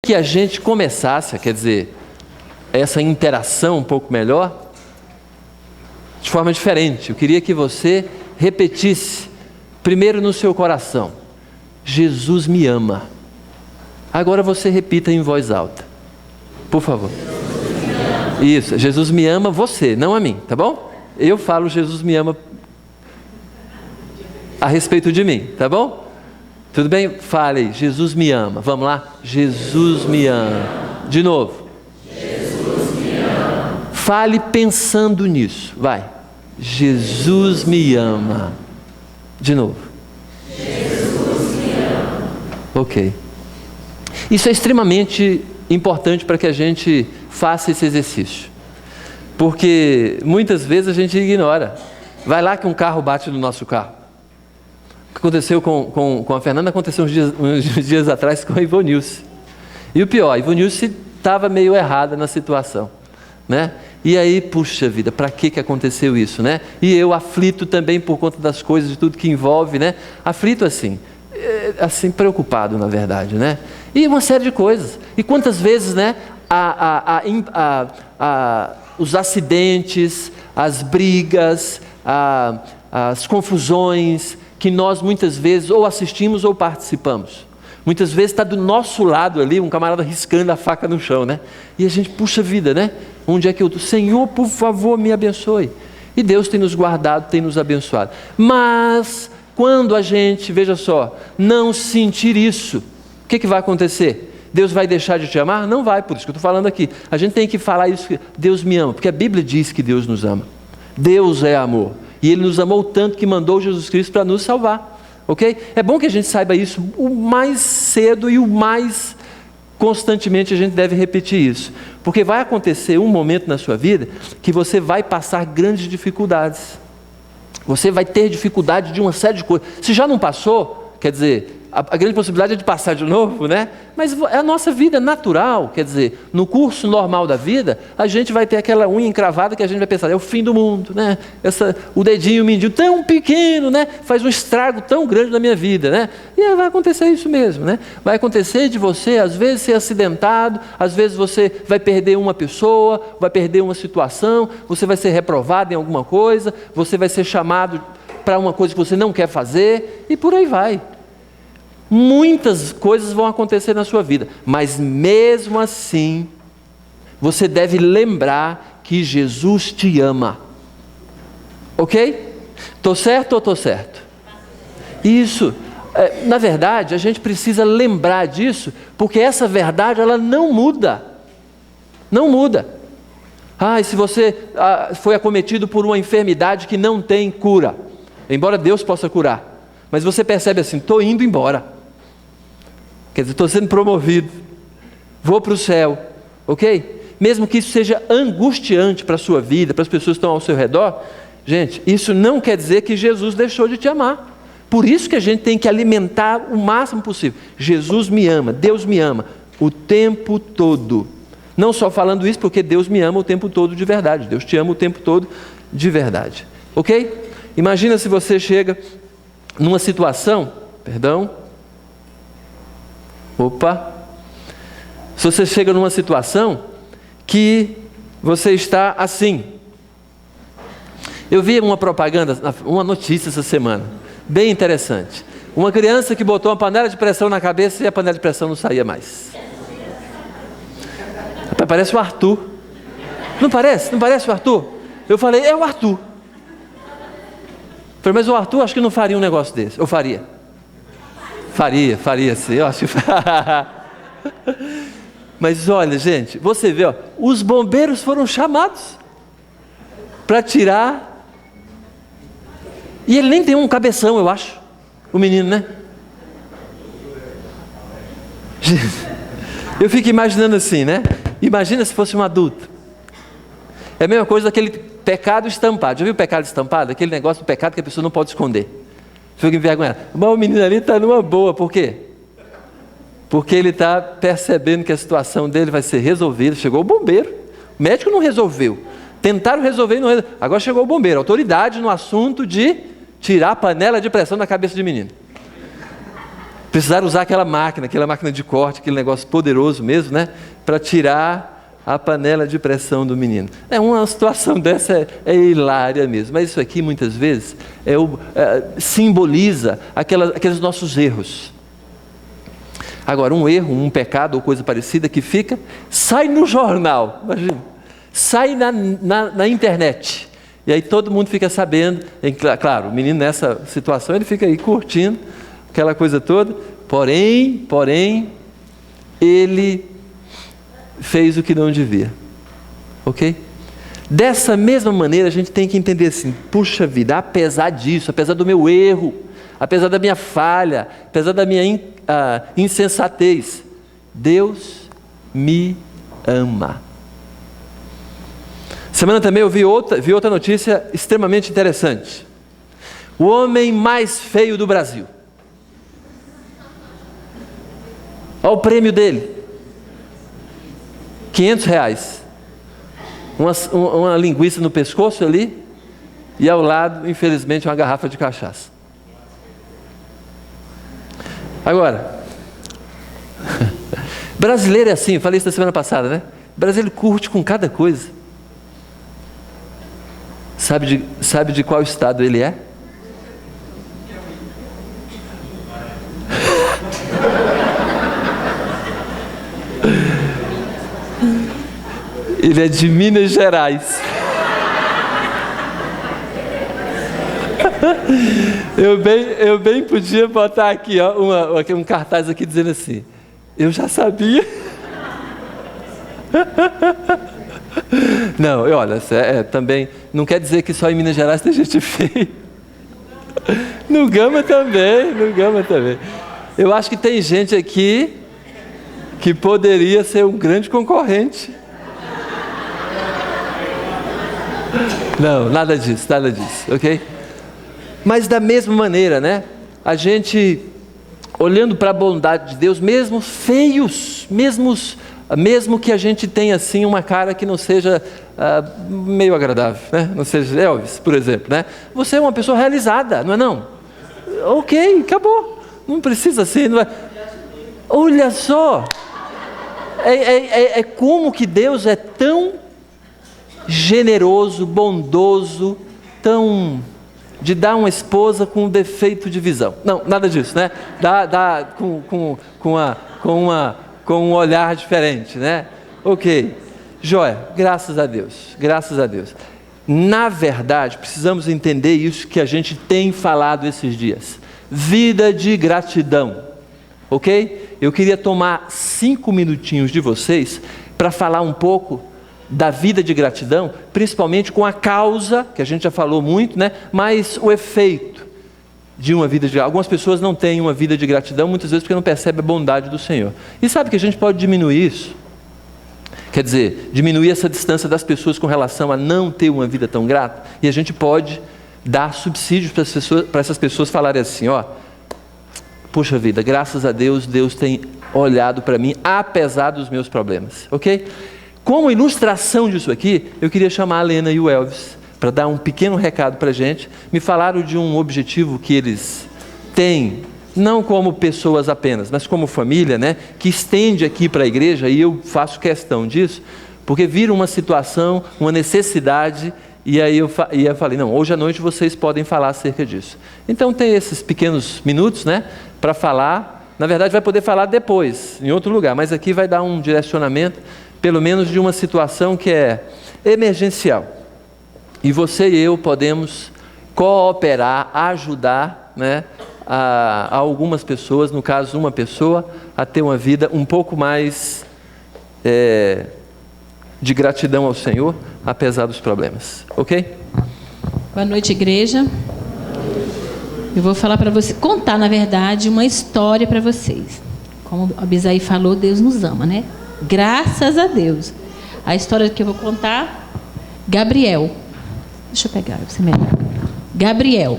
que a gente começasse, quer dizer, essa interação um pouco melhor, de forma diferente. Eu queria que você repetisse, primeiro no seu coração: Jesus me ama. Agora você repita em voz alta, por favor. Isso, Jesus me ama você, não a mim, tá bom? Eu falo Jesus me ama a respeito de mim, tá bom? Tudo bem? Fale aí, Jesus me ama. Vamos lá? Jesus me ama. De novo. Jesus me ama. Fale pensando nisso, vai. Jesus me ama. De novo. Jesus me ama. Ok. Isso é extremamente importante para que a gente faça esse exercício. Porque muitas vezes a gente ignora. Vai lá que um carro bate no nosso carro. O que aconteceu com a Fernanda aconteceu uns dias atrás com a Ivonilce. E o pior, a Ivonilce estava meio errada na situação, né? E aí, puxa vida, para que aconteceu isso, né? E eu aflito também por conta das coisas, de tudo que envolve, né? Aflito assim preocupado na verdade, né? E uma série de coisas. E quantas vezes, né? Os acidentes, as brigas, as confusões que nós muitas vezes ou assistimos ou participamos. Muitas vezes está do nosso lado ali um camarada riscando a faca no chão, né? E a gente, puxa vida, né? Onde é que eu estou? Senhor, por favor, me abençoe. E Deus tem nos guardado, tem nos abençoado. Mas quando a gente, veja só, não sentir isso, o que vai acontecer? Deus vai deixar de te amar? Não vai, por isso que eu estou falando aqui. A gente tem que falar isso, que Deus me ama, porque a Bíblia diz que Deus nos ama. Deus é amor. E Ele nos amou tanto que mandou Jesus Cristo para nos salvar. Ok? É bom que a gente saiba isso o mais cedo e o mais constantemente a gente deve repetir isso. Porque vai acontecer um momento na sua vida que você vai passar grandes dificuldades. Você vai ter dificuldade de uma série de coisas. Se já não passou, quer dizer, a grande possibilidade é de passar de novo, né? Mas é a nossa vida natural, quer dizer, no curso normal da vida, a gente vai ter aquela unha encravada que a gente vai pensar, é o fim do mundo, né? O dedinho mindinho tão pequeno, né? Faz um estrago tão grande na minha vida, né? E vai acontecer isso mesmo, né? Vai acontecer de você, às vezes, ser acidentado, às vezes você vai perder uma pessoa, vai perder uma situação, você vai ser reprovado em alguma coisa, você vai ser chamado para uma coisa que você não quer fazer, e por aí vai. Muitas coisas vão acontecer na sua vida, mas mesmo assim, você deve lembrar que Jesus te ama. Ok? Estou certo ou estou certo? Isso. Na verdade, a gente precisa lembrar disso, porque essa verdade, ela não muda. Não muda. E se você foi acometido por uma enfermidade que não tem cura, embora Deus possa curar, mas você percebe assim, estou indo embora. Quer dizer, estou sendo promovido, vou para o céu, ok? Mesmo que isso seja angustiante para a sua vida, para as pessoas que estão ao seu redor, gente, isso não quer dizer que Jesus deixou de te amar. Por isso que a gente tem que alimentar o máximo possível. Jesus me ama, Deus me ama, o tempo todo. Não só falando isso porque Deus me ama o tempo todo de verdade, Deus te ama o tempo todo de verdade, ok? Imagina se você chega numa situação, se você chega numa situação que você está assim. Eu vi uma propaganda, uma notícia essa semana, bem interessante. Uma criança que botou uma panela de pressão na cabeça e a panela de pressão não saía mais. Parece o Arthur. Não parece? Não parece o Arthur? Eu falei, é o Arthur. Eu falei, mas o Arthur acho que não faria um negócio desse. Eu faria. Faria sim, eu acho que... Mas olha, gente, você vê, os bombeiros foram chamados para tirar, e ele nem tem um cabeção, eu acho, o menino, né? Eu fico imaginando assim, né? Imagina se fosse um adulto. É a mesma coisa daquele pecado estampado. Já viu o pecado estampado? Aquele negócio do pecado que a pessoa não pode esconder. Fica envergonhado. Mas o menino ali está numa boa, por quê? Porque ele está percebendo que a situação dele vai ser resolvida. Chegou o bombeiro, o médico não resolveu. Tentaram resolver e não resolveu. Agora chegou o bombeiro, autoridade no assunto de tirar a panela de pressão da cabeça de menino. precisaram usar aquela máquina de corte, aquele negócio poderoso mesmo, né? Para tirar a panela de pressão do menino. Uma situação dessa é hilária mesmo. Mas isso aqui, muitas vezes, simboliza aqueles nossos erros. Agora, um erro, um pecado ou coisa parecida que sai no jornal, imagina, sai na internet. E aí todo mundo fica sabendo. Claro, o menino nessa situação, ele fica aí curtindo aquela coisa toda. Porém, ele fez o que não devia. Ok? Dessa mesma maneira, a gente tem que entender assim, puxa vida, apesar disso, apesar do meu erro, apesar da minha falha, apesar da minha insensatez, Deus me ama. Semana também eu vi outra notícia extremamente interessante. O homem mais feio do Brasil. Olha o prêmio dele. R$500. Uma linguiça no pescoço ali, e ao lado, infelizmente, uma garrafa de cachaça. Agora, brasileiro é assim, eu falei isso na semana passada, né? Brasileiro curte com cada coisa. Sabe de qual estado ele é? Ele é de Minas Gerais. Eu bem podia botar aqui, ó, um cartaz aqui dizendo assim: eu já sabia. Não, olha, também não quer dizer que só em Minas Gerais tem gente feia. No Gama também. Eu acho que tem gente aqui que poderia ser um grande concorrente. Não, nada disso, ok? Mas da mesma maneira, né? A gente, olhando para a bondade de Deus, mesmo feios, mesmo que a gente tenha assim uma cara que não seja meio agradável, né? Não seja Elvis, por exemplo, né? Você é uma pessoa realizada, não é não? Ok, acabou. Não precisa ser. Não é... Olha só, é como que Deus é tão generoso, bondoso, de dar uma esposa com um defeito de visão. Não, nada disso, né? Com um olhar diferente, né? Ok, joia, graças a Deus. Na verdade, precisamos entender isso que a gente tem falado esses dias. Vida de gratidão, ok? Eu queria tomar 5 minutinhos de vocês para falar um pouco da vida de gratidão, principalmente com a causa, que a gente já falou muito, né? Mas o efeito de uma vida de gratidão. Algumas pessoas não têm uma vida de gratidão, muitas vezes porque não percebem a bondade do Senhor. E sabe que a gente pode diminuir isso? Quer dizer, diminuir essa distância das pessoas com relação a não ter uma vida tão grata, e a gente pode dar subsídios para essas pessoas falarem assim, ó, puxa vida, graças a Deus, Deus tem olhado para mim, apesar dos meus problemas, ok? Como ilustração disso aqui, eu queria chamar a Lena e o Elvis para dar um pequeno recado para a gente. Me falaram de um objetivo que eles têm, não como pessoas apenas, mas como família, né? Que estende aqui para a igreja, e eu faço questão disso, porque viram uma situação, uma necessidade, e aí eu falei, não, hoje à noite vocês podem falar acerca disso. Então tem esses pequenos minutos, né? Para falar, na verdade vai poder falar depois, em outro lugar, mas aqui vai dar um direcionamento, pelo menos de uma situação que é emergencial. E você e eu podemos cooperar, ajudar, né, a algumas pessoas, no caso uma pessoa, a ter uma vida um pouco mais de gratidão ao Senhor, apesar dos problemas. Ok? Boa noite, igreja. Eu vou falar para você, contar, na verdade, uma história para vocês. Como a Bisaí falou, Deus nos ama, né? Graças a Deus. A história que eu vou contar, Gabriel. Deixa eu pegar, você me lembra. Gabriel.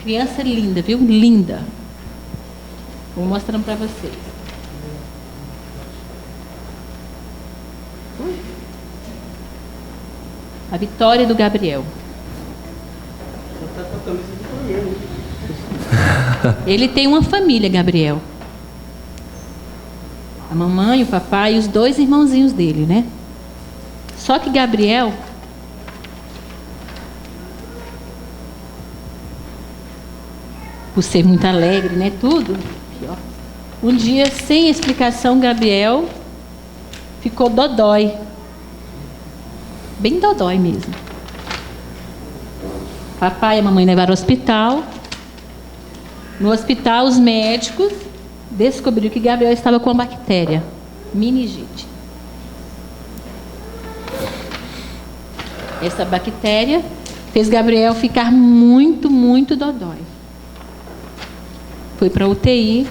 Criança linda, viu? Linda. Vou mostrando para vocês. A vitória do Gabriel. Ele tem uma família, Gabriel. A mamãe, o papai e os 2 irmãozinhos dele, né? Só que Gabriel, por ser muito alegre, né? Tudo. Aqui, ó. Um dia, sem explicação, Gabriel ficou dodói. Bem dodói mesmo. Papai e a mamãe levaram ao hospital. No hospital, os médicos descobriram que Gabriel estava com uma bactéria, meningite. Essa bactéria fez Gabriel ficar muito, muito dodói. Foi para a UTI.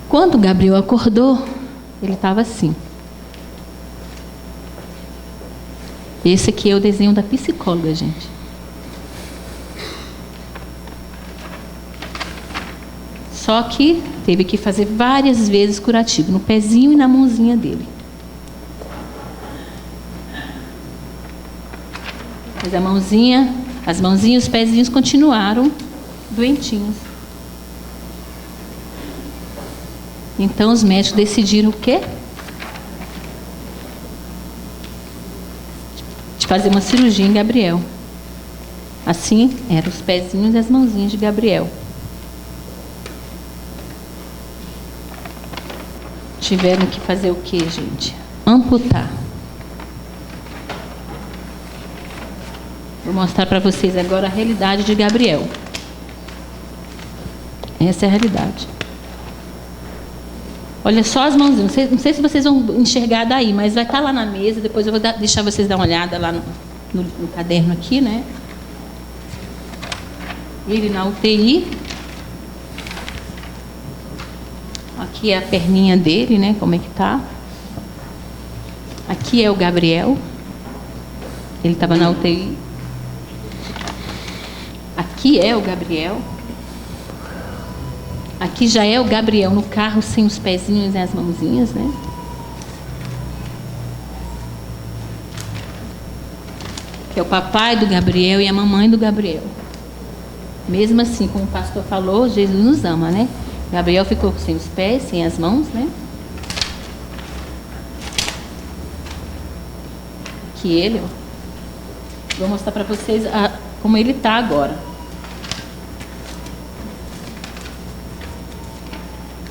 Quando Gabriel acordou, ele estava assim. Esse aqui é o desenho da psicóloga, gente. Só que teve que fazer várias vezes curativo, no pezinho e na mãozinha dele. Mas a mãozinha, as mãozinhas e os pezinhos continuaram doentinhos. Então os médicos decidiram o quê? De fazer uma cirurgia em Gabriel. Assim, eram os pezinhos e as mãozinhas de Gabriel. Tiveram que fazer o quê, gente? Amputar. Vou mostrar para vocês agora a realidade de Gabriel. Essa é a realidade. Olha só as mãozinhas. Não sei se vocês vão enxergar daí, mas vai estar lá na mesa. Depois eu vou deixar vocês dar uma olhada lá no caderno aqui, né? Ele na UTI. Aqui é a perninha dele, né? Como é que tá? Aqui é o Gabriel. Ele estava na UTI. Aqui é o Gabriel. Aqui já é o Gabriel no carro sem os pezinhos e as mãozinhas, né? Que é o papai do Gabriel e a mamãe do Gabriel. Mesmo assim, como o pastor falou, Jesus nos ama, né? Gabriel ficou sem os pés, sem as mãos, né? Aqui ele, ó. Vou mostrar para vocês como ele está agora.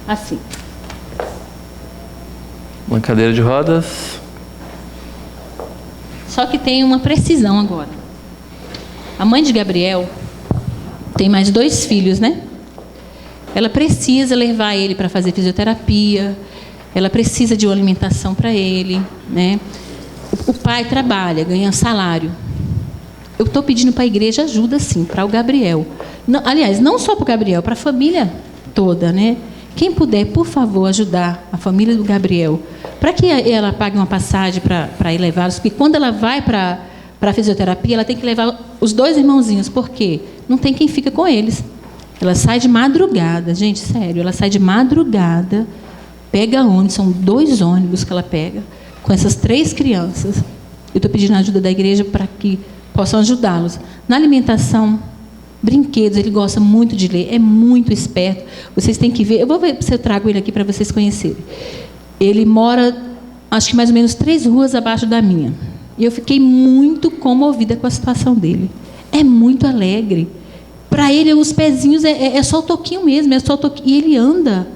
Assim. Uma cadeira de rodas. Só que tem uma precisão agora. A mãe de Gabriel tem mais 2 filhos, né? Ela precisa levar ele para fazer fisioterapia. Ela precisa de uma alimentação para ele, né? O pai trabalha, ganha salário. Eu estou pedindo para a igreja ajuda, sim, para o Gabriel. Não, aliás, não só para o Gabriel, para a família toda, né? Quem puder, por favor, ajudar a família do Gabriel, para que ela pague uma passagem para ir levá-los, porque quando ela vai para a fisioterapia, ela tem que levar os 2 irmãozinhos, porque não tem quem fica com eles. Ela sai de madrugada, gente, sério, ela sai de madrugada, pega ônibus, são 2 ônibus que ela pega, com essas 3 crianças. Eu estou pedindo a ajuda da igreja para que possam ajudá-los. Na alimentação, brinquedos, ele gosta muito de ler, é muito esperto. Vocês têm que ver, eu vou ver se eu trago ele aqui para vocês conhecerem. Ele mora, acho que mais ou menos 3 ruas abaixo da minha. E eu fiquei muito comovida com a situação dele. É muito alegre. Para ele, os pezinhos é só o toquinho mesmo, é só o toquinho. E ele anda.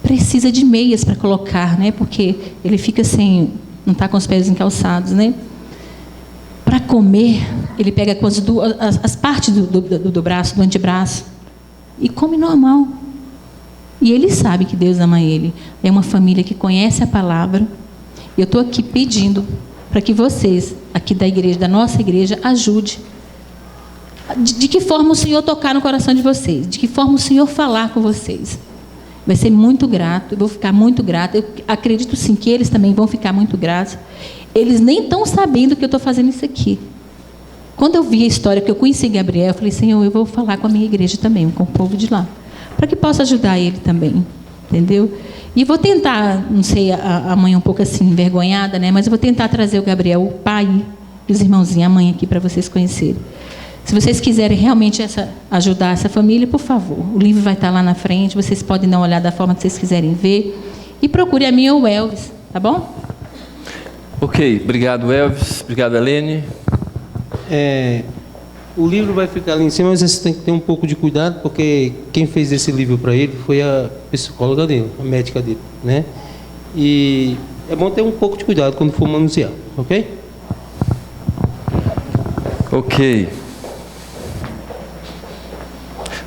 Precisa de meias para colocar, né? Porque ele fica sem, não está com os pés encalçados, né? Para comer, ele pega com as partes do braço, do antebraço, e come normal. E ele sabe que Deus ama ele. É uma família que conhece a palavra. E eu estou aqui pedindo para que vocês, aqui da igreja, da nossa igreja, ajude. De que forma o Senhor tocar no coração de vocês? De que forma o Senhor falar com vocês? Vai ser muito grato, eu vou ficar muito grata. Eu acredito sim que eles também vão ficar muito gratos. Eles nem estão sabendo que eu estou fazendo isso aqui. Quando eu vi a história, que eu conheci Gabriel, eu falei, Senhor, eu vou falar com a minha igreja também, com o povo de lá, para que possa ajudar ele também, entendeu? E vou tentar, não sei, amanhã um pouco assim, envergonhada, né? Mas eu vou tentar trazer o Gabriel, o pai, e os irmãozinhos, a mãe aqui para vocês conhecerem. Se vocês quiserem realmente ajudar essa família, por favor, o livro vai estar lá na frente, vocês podem dar uma olhada da forma que vocês quiserem ver. E procure a mim ou o Elvis, tá bom? Ok, obrigado Elvis, obrigado Helene. O livro vai ficar ali em cima, mas você tem que ter um pouco de cuidado, porque quem fez esse livro para ele foi a psicóloga dele, a médica dele, né? E é bom ter um pouco de cuidado quando for manusear, ok? Ok.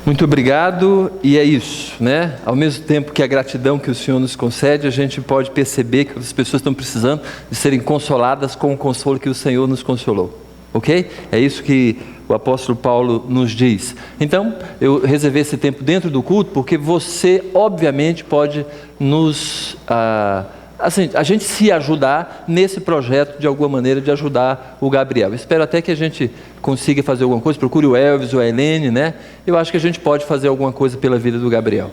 Muito obrigado, e é isso, né? Ao mesmo tempo que a gratidão que o Senhor nos concede, a gente pode perceber que as pessoas estão precisando de serem consoladas com o consolo que o Senhor nos consolou, ok? É isso que o apóstolo Paulo nos diz. Então, eu reservei esse tempo dentro do culto, porque você, obviamente, pode nos... a gente se ajudar nesse projeto, de alguma maneira, de ajudar o Gabriel. Espero até que a gente consiga fazer alguma coisa, procure o Elvis ou a Helene, né? Eu acho que a gente pode fazer alguma coisa pela vida do Gabriel.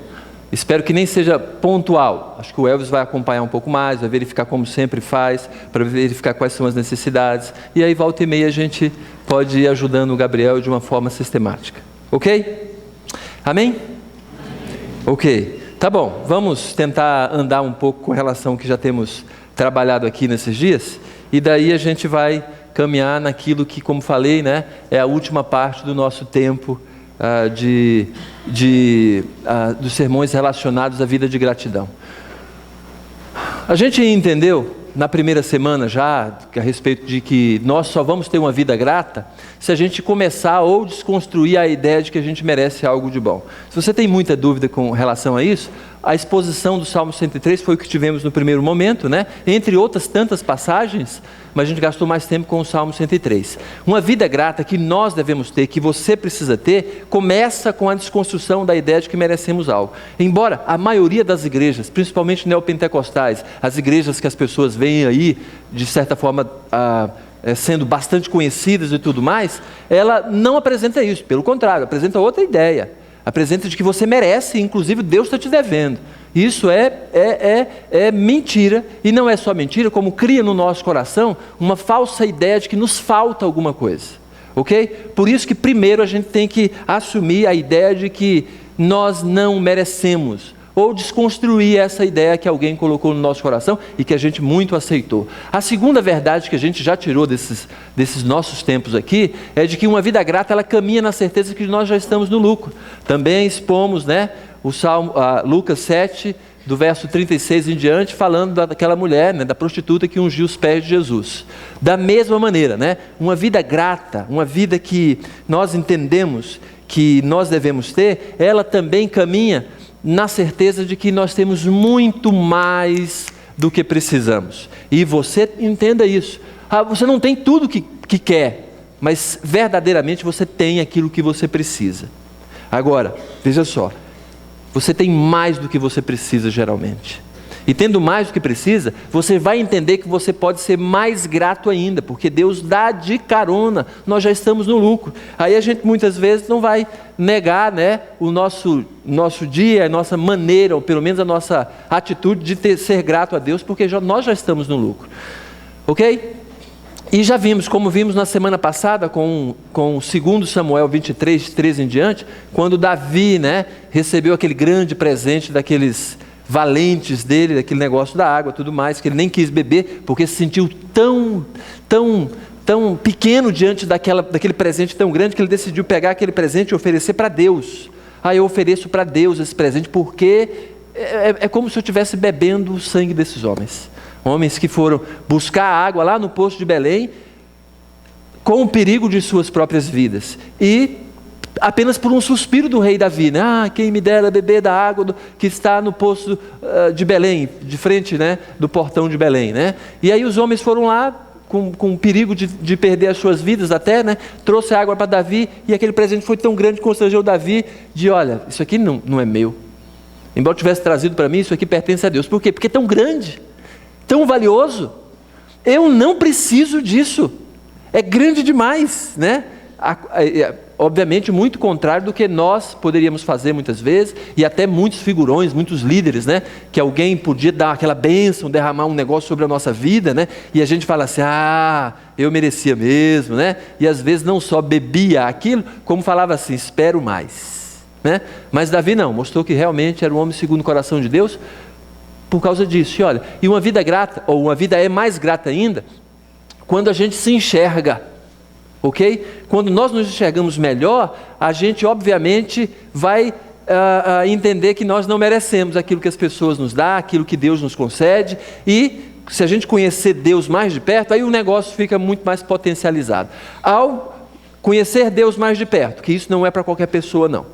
Espero que nem seja pontual. Acho que o Elvis vai acompanhar um pouco mais, vai verificar como sempre faz, para verificar quais são as necessidades. E aí, volta e meia, a gente pode ir ajudando o Gabriel de uma forma sistemática. Ok? Amém? Ok. Tá bom, vamos tentar andar um pouco com relação ao que já temos trabalhado aqui nesses dias. E daí a gente vai caminhar naquilo que, como falei, né, é a última parte do nosso tempo dos sermões relacionados à vida de gratidão. A gente entendeu na primeira semana já a respeito de que nós só vamos ter uma vida grata se a gente começar ou desconstruir a ideia de que a gente merece algo de bom. Se você tem muita dúvida com relação a isso, a exposição do Salmo 103 foi o que tivemos no primeiro momento, né? Entre outras tantas passagens, mas a gente gastou mais tempo com o Salmo 103. Uma vida grata que nós devemos ter, que você precisa ter, começa com a desconstrução da ideia de que merecemos algo. Embora a maioria das igrejas, principalmente neopentecostais, as igrejas que as pessoas veem aí, de certa forma, sendo bastante conhecidas e tudo mais, ela não apresenta isso, pelo contrário, apresenta outra ideia. Apresenta de que você merece, inclusive Deus está te devendo. Isso é mentira, e não é só mentira, como cria no nosso coração uma falsa ideia de que nos falta alguma coisa, ok? Por isso que primeiro a gente tem que assumir a ideia de que nós não merecemos, ou desconstruir essa ideia que alguém colocou no nosso coração e que a gente muito aceitou. A segunda verdade que a gente já tirou desses nossos tempos aqui é de que uma vida grata, ela caminha na certeza que nós já estamos no lucro. Também expomos, né, o Salmo, Lucas 7, do verso 36 em diante, falando daquela mulher, né, da prostituta que ungiu os pés de Jesus. Da mesma maneira, né, uma vida grata, uma vida que nós entendemos que nós devemos ter, ela também caminha na certeza de que nós temos muito mais do que precisamos. E você entenda isso. Você não tem tudo que quer, mas verdadeiramente você tem aquilo que você precisa. Agora, veja só, você tem mais do que você precisa geralmente. E tendo mais do que precisa, você vai entender que você pode ser mais grato ainda, porque Deus dá de carona, nós já estamos no lucro. Aí a gente muitas vezes não vai negar, né, o nosso dia, a nossa maneira, ou pelo menos a nossa atitude de ser grato a Deus, porque nós já estamos no lucro. Ok? E já vimos, como vimos na semana passada, com 2 Samuel 23, 13 em diante, quando Davi, né, recebeu aquele grande presente daqueles valentes dele, daquele negócio da água, tudo mais, que ele nem quis beber, porque se sentiu tão pequeno diante daquele presente tão grande, que ele decidiu pegar aquele presente e oferecer para Deus. Eu ofereço para Deus esse presente, porque é como se eu estivesse bebendo o sangue desses homens. Homens que foram buscar água lá no poço de Belém, com o perigo de suas próprias vidas. E apenas por um suspiro do rei Davi, né? Quem me dera beber da água que está no poço de Belém, de frente, né, do portão de Belém, né? E aí os homens foram lá, com perigo de perder as suas vidas até, né? Trouxe água para Davi, e aquele presente foi tão grande que constrangeu Davi, olha, isso aqui não é meu. Embora eu tivesse trazido para mim, isso aqui pertence a Deus. Por quê? Porque é tão grande, tão valioso. Eu não preciso disso. É grande demais, né? obviamente, muito contrário do que nós poderíamos fazer muitas vezes, e até muitos figurões, muitos líderes, né? Que alguém podia dar aquela bênção, derramar um negócio sobre a nossa vida, né? E a gente fala assim, eu merecia mesmo, né? E às vezes não só bebia aquilo, como falava assim, espero mais, né? Mas Davi não, mostrou que realmente era um homem segundo o coração de Deus, por causa disso. E olha, e uma vida grata, ou uma vida é mais grata ainda, quando a gente se enxerga, ok? Quando nós nos enxergamos melhor, a gente obviamente vai entender que nós não merecemos aquilo que as pessoas nos dão, aquilo que Deus nos concede, e se a gente conhecer Deus mais de perto, aí o negócio fica muito mais potencializado. Ao conhecer Deus mais de perto, que isso não é para qualquer pessoa não.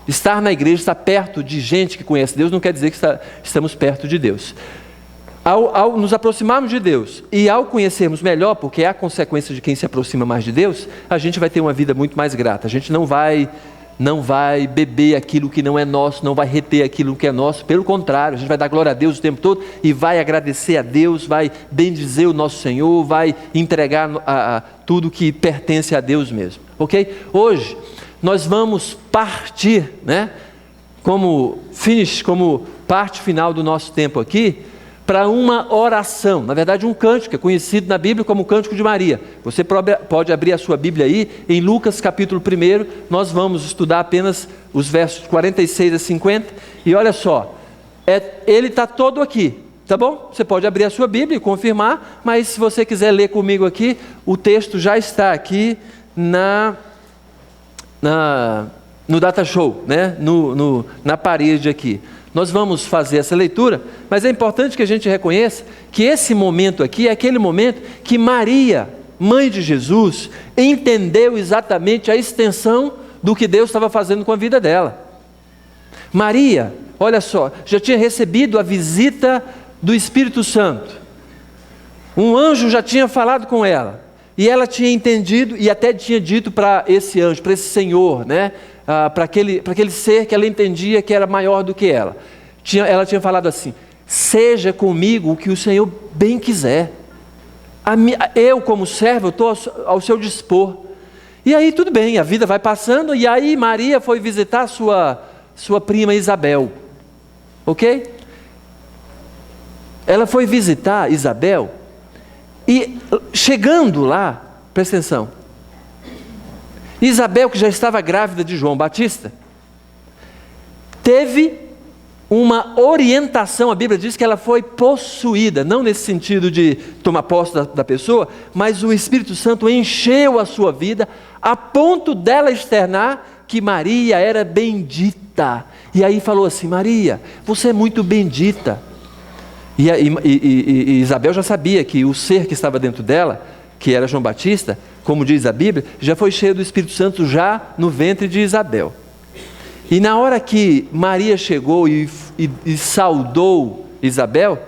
Estar na igreja, estar perto de gente que conhece Deus, não quer dizer que estamos perto de Deus. Ao nos aproximarmos de Deus e ao conhecermos melhor, porque é a consequência de quem se aproxima mais de Deus, a gente vai ter uma vida muito mais grata. A gente não vai beber aquilo que não é nosso, não vai reter aquilo que é nosso, pelo contrário, a gente vai dar glória a Deus o tempo todo e vai agradecer a Deus, vai bendizer o nosso Senhor, vai entregar tudo que pertence a Deus mesmo, ok? Hoje nós vamos partir, né, como parte final do nosso tempo aqui, para uma oração, na verdade um cântico, que é conhecido na Bíblia como o Cântico de Maria. Você pode abrir a sua Bíblia aí, em Lucas capítulo 1, nós vamos estudar apenas os versos 46 a 50, e olha só, ele está todo aqui, tá bom? Você pode abrir a sua Bíblia e confirmar, mas se você quiser ler comigo aqui, o texto já está aqui no Data Show, né? Na parede aqui. Nós vamos fazer essa leitura, mas é importante que a gente reconheça que esse momento aqui é aquele momento que Maria, mãe de Jesus, entendeu exatamente a extensão do que Deus estava fazendo com a vida dela. Maria, olha só, já tinha recebido a visita do Espírito Santo. Um anjo já tinha falado com ela, e ela tinha entendido e até tinha dito para esse anjo, para esse Senhor, né? Para aquele ser que ela entendia que era maior do que ela. Ela tinha falado assim, seja comigo o que o Senhor bem quiser. Eu como servo, estou ao seu dispor. E aí tudo bem, a vida vai passando, e aí Maria foi visitar sua prima Isabel, ok? Ela foi visitar Isabel, e chegando lá, presta atenção, Isabel, que já estava grávida de João Batista, teve uma orientação, a Bíblia diz que ela foi possuída, não nesse sentido de tomar posse da pessoa, mas o Espírito Santo encheu a sua vida, a ponto dela externar que Maria era bendita. E aí falou assim, Maria, você é muito bendita. E Isabel já sabia que o ser que estava dentro dela, que era João Batista, como diz a Bíblia, já foi cheio do Espírito Santo já no ventre de Isabel. E na hora que Maria chegou e saudou Isabel,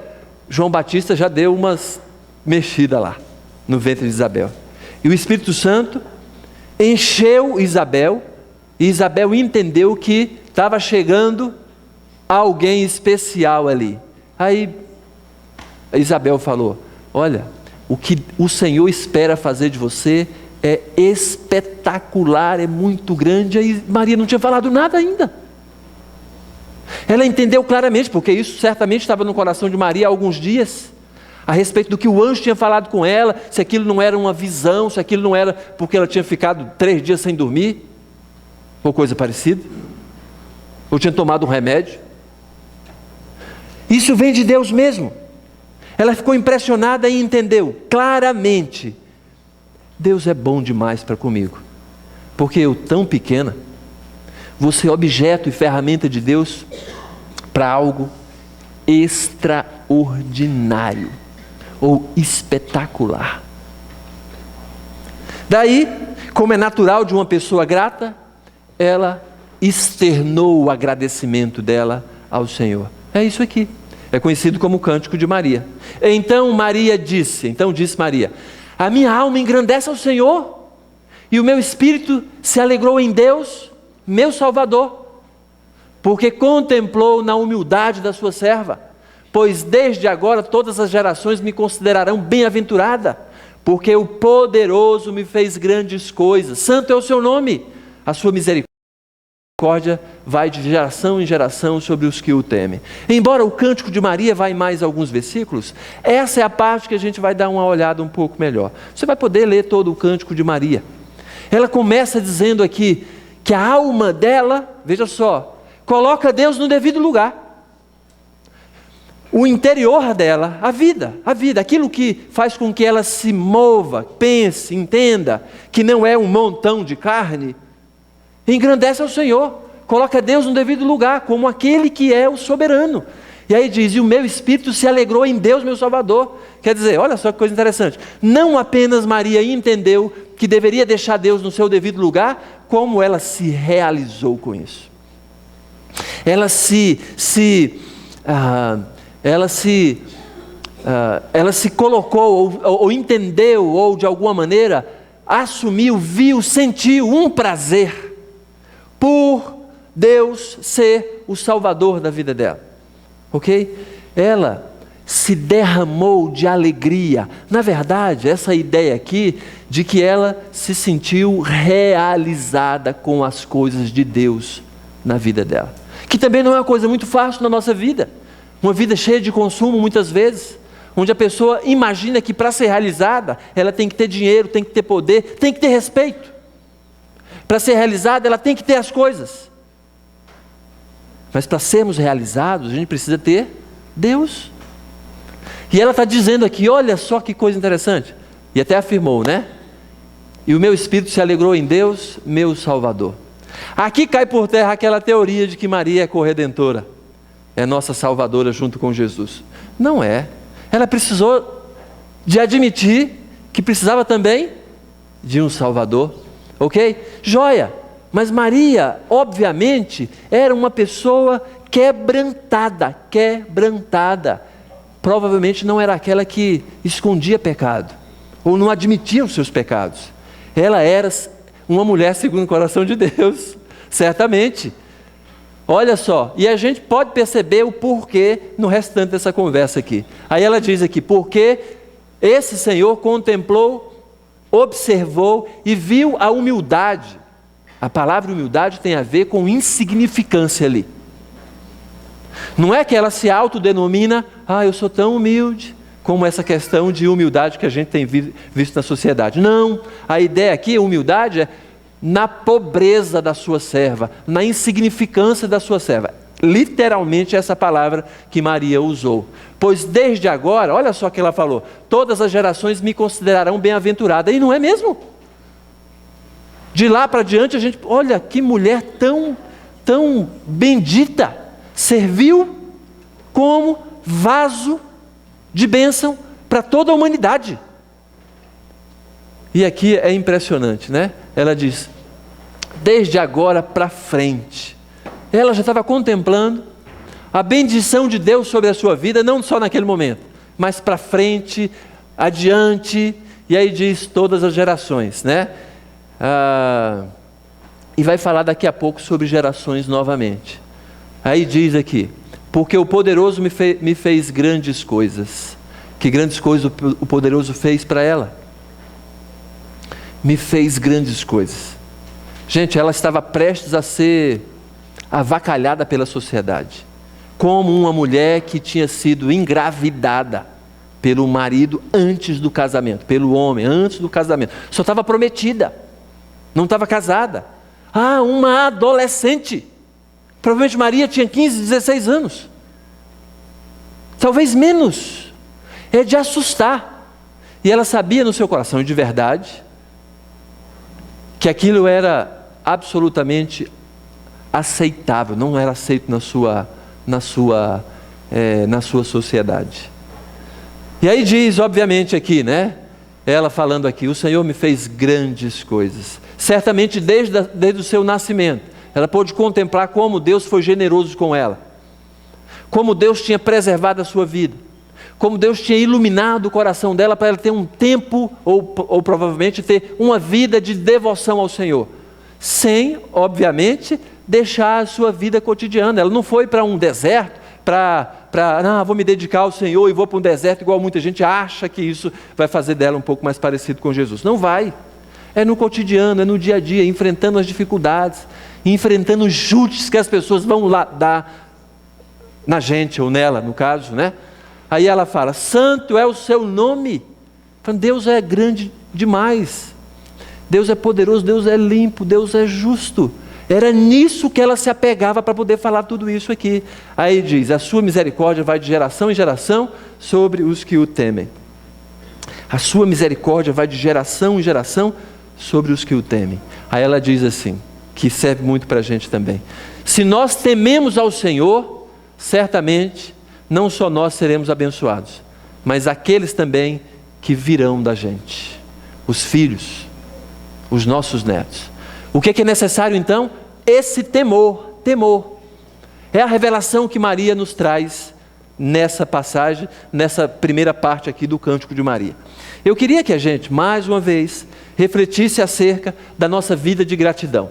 João Batista já deu umas mexidas lá no ventre de Isabel. E o Espírito Santo encheu Isabel, e Isabel entendeu que estava chegando alguém especial ali. Aí Isabel falou, olha, o que o Senhor espera fazer de você é espetacular, é muito grande. Aí Maria não tinha falado nada ainda. Ela entendeu claramente, porque isso certamente estava no coração de Maria há alguns dias, a respeito do que o anjo tinha falado com ela, se aquilo não era uma visão, se aquilo não era porque ela tinha ficado 3 dias sem dormir, ou coisa parecida, ou tinha tomado um remédio. Isso vem de Deus mesmo. Ela ficou impressionada e entendeu claramente, Deus é bom demais para comigo, porque eu tão pequena, vou ser objeto e ferramenta de Deus para algo extraordinário, ou espetacular. Daí, como é natural de uma pessoa grata, ela externou o agradecimento dela ao Senhor. É isso aqui. É conhecido como o Cântico de Maria. Então disse Maria, a minha alma engrandece ao Senhor, e o meu espírito se alegrou em Deus, meu Salvador, porque contemplou na humildade da sua serva, pois desde agora todas as gerações me considerarão bem-aventurada, porque o poderoso me fez grandes coisas, santo é o seu nome. a sua misericórdia vai de geração em geração sobre os que o temem. Embora o Cântico de Maria vá em mais alguns versículos, essa é a parte que a gente vai dar uma olhada um pouco melhor. Você vai poder ler todo o Cântico de Maria. Ela começa dizendo aqui que a alma dela, veja só, coloca Deus no devido lugar. O interior dela, a vida, aquilo que faz com que ela se mova, pense, entenda, que não é um montão de carne, engrandece ao Senhor, coloca Deus no devido lugar, como aquele que é o soberano. E aí diz, e o meu espírito se alegrou em Deus, meu Salvador. Quer dizer, olha só que coisa interessante, não apenas Maria entendeu que deveria deixar Deus no seu devido lugar, como ela se realizou com isso. Ela se colocou, ou entendeu, ou de alguma maneira assumiu, viu, sentiu um prazer por Deus ser o Salvador da vida dela, ok? Ela se derramou de alegria. Na verdade, essa ideia aqui de que ela se sentiu realizada com as coisas de Deus na vida dela, que também não é uma coisa muito fácil na nossa vida. Uma vida cheia de consumo muitas vezes, onde a pessoa imagina que para ser realizada, ela tem que ter dinheiro, tem que ter poder, tem que ter respeito. Para ser realizada, ela tem que ter as coisas. Mas para sermos realizados, a gente precisa ter Deus. E ela está dizendo aqui, olha só que coisa interessante. E até afirmou, né? E o meu espírito se alegrou em Deus, meu Salvador. Aqui cai por terra aquela teoria de que Maria é corredentora, é nossa salvadora junto com Jesus. Não é. Ela precisou de admitir que precisava também de um Salvador. Ok? Joia. Mas Maria, obviamente, era uma pessoa quebrantada. Provavelmente não era aquela que escondia pecado, ou não admitia os seus pecados. Ela era uma mulher segundo o coração de Deus, certamente. Olha só, e a gente pode perceber o porquê no restante dessa conversa aqui. Aí ela diz aqui, porque esse Senhor contemplou, observou e viu a humildade. A palavra humildade tem a ver com insignificância ali. Não é que ela se autodenomina, eu sou tão humilde, como essa questão de humildade que a gente tem visto na sociedade. Não, a ideia aqui, a humildade é na pobreza da sua serva, na insignificância da sua serva. Literalmente essa palavra que Maria usou. Pois desde agora, olha só o que ela falou, todas as gerações me considerarão bem-aventurada. E não é mesmo? De lá para diante a gente, olha que mulher tão bendita, serviu como vaso de bênção para toda a humanidade. E aqui é impressionante, né? Ela diz, desde agora para frente, ela já estava contemplando a bendição de Deus sobre a sua vida, não só naquele momento, mas para frente, adiante, e aí diz todas as gerações, né? E vai falar daqui a pouco sobre gerações novamente. Aí diz aqui, porque o poderoso me fez grandes coisas. Que grandes coisas o poderoso fez para ela? Me fez grandes coisas. Gente, ela estava prestes a ser avacalhada pela sociedade, como uma mulher que tinha sido engravidada pelo marido antes do casamento, pelo homem antes do casamento, só estava prometida, não estava casada. Uma adolescente, provavelmente Maria tinha 15, 16 anos, talvez menos. É de assustar. E ela sabia no seu coração, de verdade, que aquilo era absolutamente aceitável, não era aceito na sua sociedade. E aí diz, obviamente aqui, né? Ela falando aqui, o Senhor me fez grandes coisas. Certamente desde o seu nascimento, ela pôde contemplar como Deus foi generoso com ela, como Deus tinha preservado a sua vida, como Deus tinha iluminado o coração dela para ela ter um tempo, ou provavelmente ter uma vida de devoção ao Senhor, sem, obviamente, deixar a sua vida cotidiana. Ela não foi para um deserto, vou me dedicar ao Senhor e vou para um deserto, igual muita gente acha que isso vai fazer dela um pouco mais parecido com Jesus. Não vai. É no cotidiano, é no dia a dia, enfrentando as dificuldades, enfrentando os chutes que as pessoas vão lá dar na gente, ou nela, no caso, né? Aí ela fala, santo é o seu nome. Deus é grande demais. Deus é poderoso, Deus é limpo, Deus é justo. Era nisso que ela se apegava para poder falar tudo isso aqui. Aí diz, a sua misericórdia vai de geração em geração sobre os que o temem. A sua misericórdia vai de geração em geração sobre os que o temem. Aí ela diz assim, que serve muito para a gente também. Se nós tememos ao Senhor, certamente, não só nós seremos abençoados, mas aqueles também que virão da gente. Os filhos, os nossos netos. O que é necessário então? Esse temor. Temor. É a revelação que Maria nos traz nessa passagem, nessa primeira parte aqui do Cântico de Maria. Eu queria que a gente, mais uma vez, refletisse acerca da nossa vida de gratidão.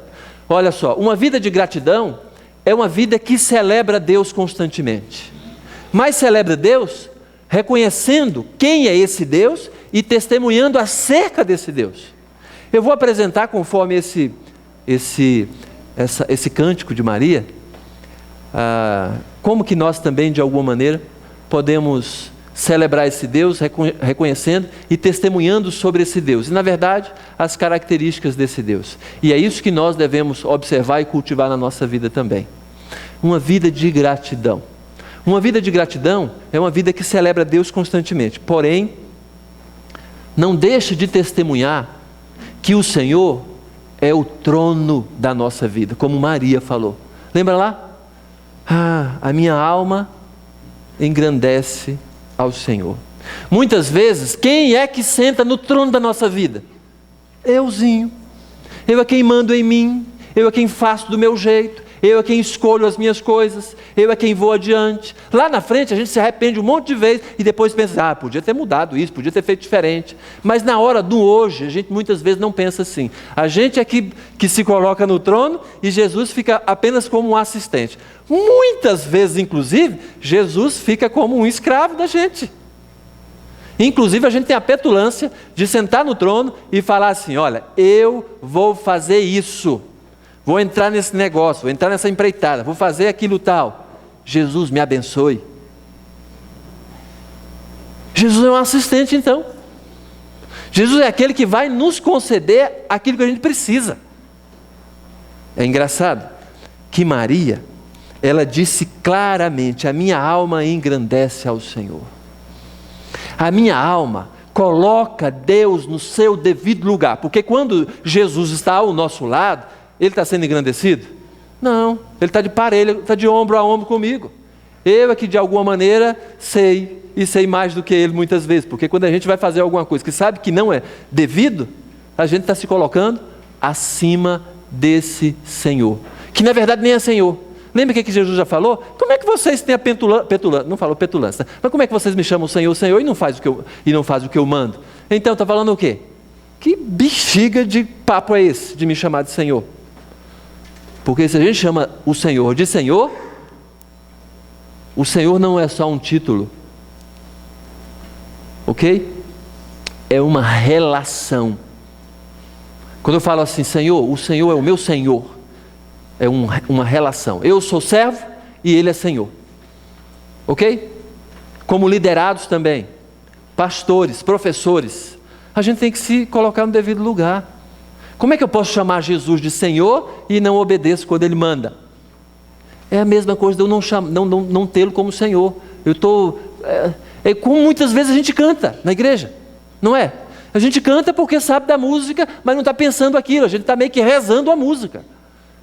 Olha só, uma vida de gratidão é uma vida que celebra Deus constantemente. Mas celebra Deus reconhecendo quem é esse Deus e testemunhando acerca desse Deus. Eu vou apresentar, conforme esse Cântico de Maria, como que nós também, de alguma maneira, podemos celebrar esse Deus, reconhecendo e testemunhando sobre esse Deus. E, na verdade, as características desse Deus. E é isso que nós devemos observar e cultivar na nossa vida também. Uma vida de gratidão. Uma vida de gratidão é uma vida que celebra Deus constantemente. Porém, não deixe de testemunhar que o Senhor é o trono da nossa vida, como Maria falou. Lembra lá? A minha alma engrandece ao Senhor. Muitas vezes, quem é que senta no trono da nossa vida? Euzinho. Eu é quem mando em mim, eu é quem faço do meu jeito, eu é quem escolho as minhas coisas, eu é quem vou adiante. Lá na frente a gente se arrepende um monte de vezes e depois pensa, podia ter mudado isso, podia ter feito diferente. Mas na hora do hoje, a gente muitas vezes não pensa assim. A gente é que se coloca no trono e Jesus fica apenas como um assistente. Muitas vezes, inclusive, Jesus fica como um escravo da gente. Inclusive a gente tem a petulância de sentar no trono e falar assim, olha, eu vou fazer isso. Vou entrar nesse negócio, vou entrar nessa empreitada, vou fazer aquilo tal. Jesus me abençoe. Jesus é um assistente então. Jesus é aquele que vai nos conceder aquilo que a gente precisa. É engraçado que Maria, ela disse claramente, a minha alma engrandece ao Senhor. A minha alma coloca Deus no seu devido lugar, porque quando Jesus está ao nosso lado, Ele está sendo engrandecido? Não, Ele está de parelho, está de ombro a ombro comigo. Eu é que de alguma maneira sei, e sei mais do que Ele muitas vezes, porque quando a gente vai fazer alguma coisa que sabe que não é devido, a gente está se colocando acima desse Senhor, que na verdade nem é Senhor. Lembra o que Jesus já falou? Como é que vocês têm a petulância, não falou petulância, mas como é que vocês me chamam Senhor, Senhor e não faz o que eu mando? Então está falando o quê? Que bexiga de papo é esse de me chamar de Senhor? Porque se a gente chama o Senhor de Senhor, o Senhor não é só um título, ok? É uma relação. Quando eu falo assim, Senhor, o Senhor é o meu Senhor, é uma relação. Eu sou servo e Ele é Senhor, ok? Como liderados também, pastores, professores, a gente tem que se colocar no devido lugar. Como é que eu posso chamar Jesus de Senhor e não obedeço quando Ele manda? É a mesma coisa de eu não tê-lo como Senhor. Como muitas vezes a gente canta na igreja, não é? A gente canta porque sabe da música, mas não está pensando aquilo, a gente está meio que rezando a música.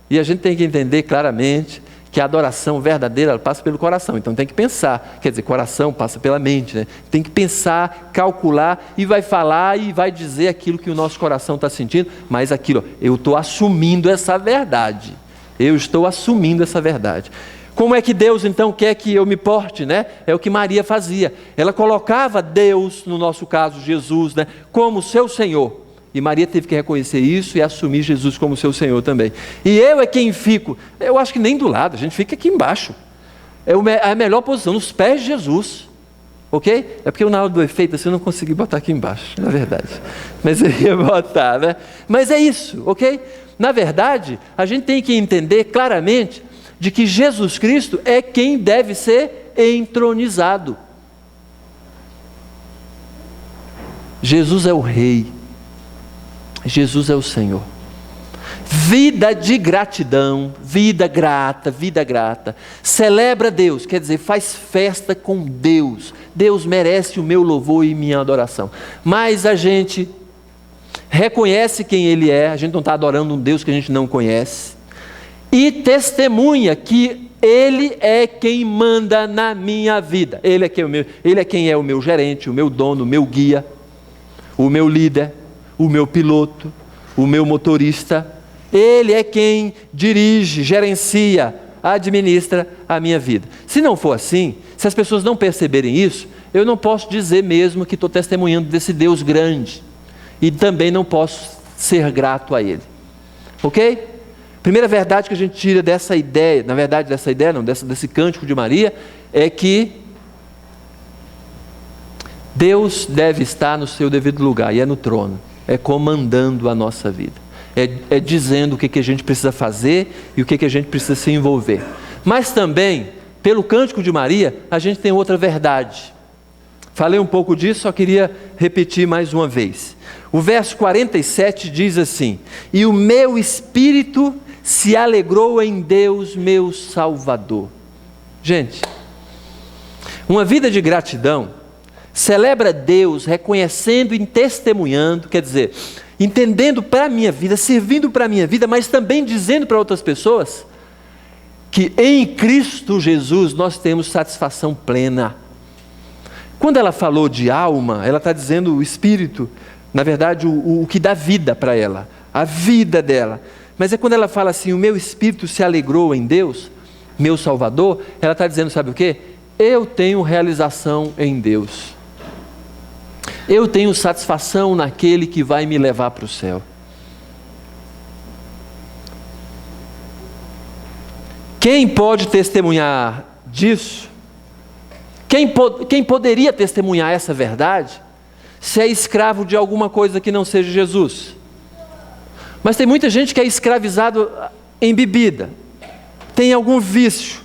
E a gente tem que entender claramente que a adoração verdadeira ela passa pelo coração, então tem que pensar, quer dizer, coração passa pela mente, né? Tem que pensar, calcular e vai falar e vai dizer aquilo que o nosso coração está sentindo, mas aquilo, eu estou assumindo essa verdade, eu estou assumindo essa verdade. Como é que Deus então quer que eu me porte, né? É o que Maria fazia, ela colocava Deus, no nosso caso Jesus, né, como seu Senhor. E Maria teve que reconhecer isso e assumir Jesus como seu Senhor também. E eu é quem fico, eu acho que nem do lado, a gente fica aqui embaixo. É a melhor posição, nos pés de Jesus. ok? É porque na hora do efeito assim, eu não consegui botar aqui embaixo, na verdade. Mas eu ia botar, né? Mas é isso, ok? Na verdade, a gente tem que entender claramente de que Jesus Cristo é quem deve ser entronizado. Jesus é o Rei. Jesus é o Senhor. Vida de gratidão, vida grata. Celebra Deus, quer dizer, faz festa com Deus. Deus merece o meu louvor e minha adoração. Mas a gente reconhece quem Ele é, a gente não está adorando um Deus que a gente não conhece. E testemunha que Ele é quem manda na minha vida. Ele é quem é o meu gerente, o meu dono, o meu guia, o meu líder, o meu piloto, o meu motorista. Ele é quem dirige, gerencia, administra a minha vida. Se não for assim, se as pessoas não perceberem isso, eu não posso dizer mesmo que estou testemunhando desse Deus grande. E também não posso ser grato a Ele. Ok? Primeira verdade que a gente tira dessa ideia, na verdade dessa ideia não, desse cântico de Maria, é que Deus deve estar no seu devido lugar, e é no trono, é comandando a nossa vida. É dizendo o que a gente precisa fazer e o que a gente precisa se envolver. Mas também, pelo cântico de Maria, a gente tem outra verdade. Falei um pouco disso, só queria repetir mais uma vez. O verso 47 diz assim: e o meu espírito se alegrou em Deus, meu Salvador. Gente, uma vida de gratidão celebra Deus reconhecendo e testemunhando, quer dizer, entendendo para a minha vida, servindo para a minha vida, mas também dizendo para outras pessoas que em Cristo Jesus nós temos satisfação plena. Quando ela falou de alma, ela está dizendo o espírito, na verdade o que dá vida para ela, a vida dela. Mas é quando ela fala assim, o meu espírito se alegrou em Deus, meu Salvador, ela está dizendo, sabe o quê? Eu tenho realização em Deus. Eu tenho satisfação naquele que vai me levar para o céu. Quem pode testemunhar disso? Quem poderia testemunhar essa verdade se é escravo de alguma coisa que não seja Jesus? Mas tem muita gente que é escravizado em bebida, tem algum vício,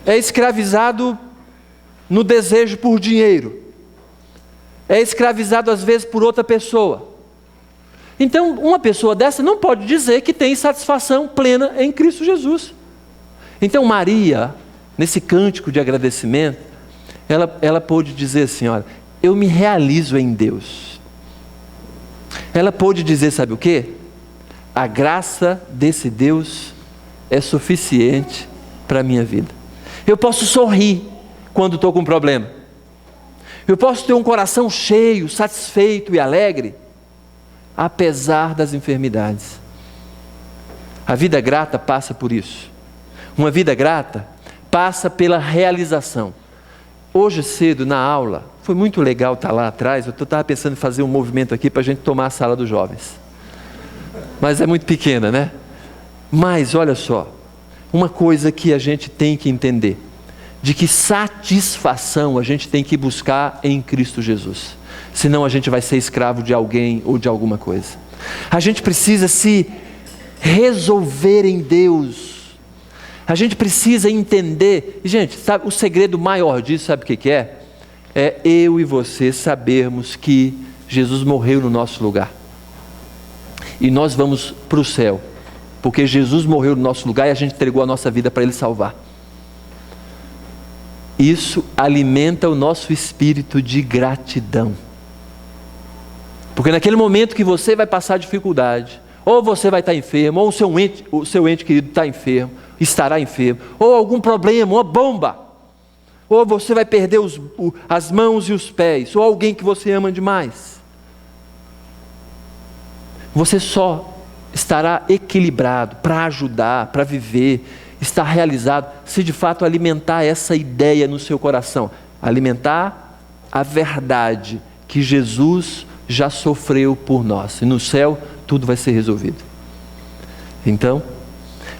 é escravizado no desejo por dinheiro, é escravizado às vezes por outra pessoa. Então uma pessoa dessa não pode dizer que tem satisfação plena em Cristo Jesus. Então Maria, nesse cântico de agradecimento, ela pôde dizer assim, olha, eu me realizo em Deus. Ela pôde dizer, sabe o quê? A graça desse Deus é suficiente para a minha vida. Eu posso sorrir quando estou com um problema. Eu posso ter um coração cheio, satisfeito e alegre, apesar das enfermidades. A vida grata passa por isso. Uma vida grata passa pela realização. Hoje cedo na aula, foi muito legal estar lá atrás, eu estava pensando em fazer um movimento aqui para a gente tomar a sala dos jovens. Mas é muito pequena, né? Mas olha só, uma coisa que a gente tem que entender, de que satisfação a gente tem que buscar em Cristo Jesus. Senão a gente vai ser escravo de alguém ou de alguma coisa. A gente precisa se resolver em Deus. A gente precisa entender. E gente, sabe, o segredo maior disso, sabe o que é? É eu e você sabermos que Jesus morreu no nosso lugar. E nós vamos para o céu. Porque Jesus morreu no nosso lugar e a gente entregou a nossa vida para Ele salvar. Isso alimenta o nosso espírito de gratidão. Porque naquele momento que você vai passar dificuldade, ou você vai estar enfermo, ou o seu ente querido está enfermo, estará enfermo, ou algum problema, uma bomba, ou você vai perder as mãos e os pés, ou alguém que você ama demais. Você só estará equilibrado para ajudar, para viver, estar realizado, se de fato alimentar essa ideia no seu coração, alimentar a verdade que Jesus já sofreu por nós, e no céu tudo vai ser resolvido. Então,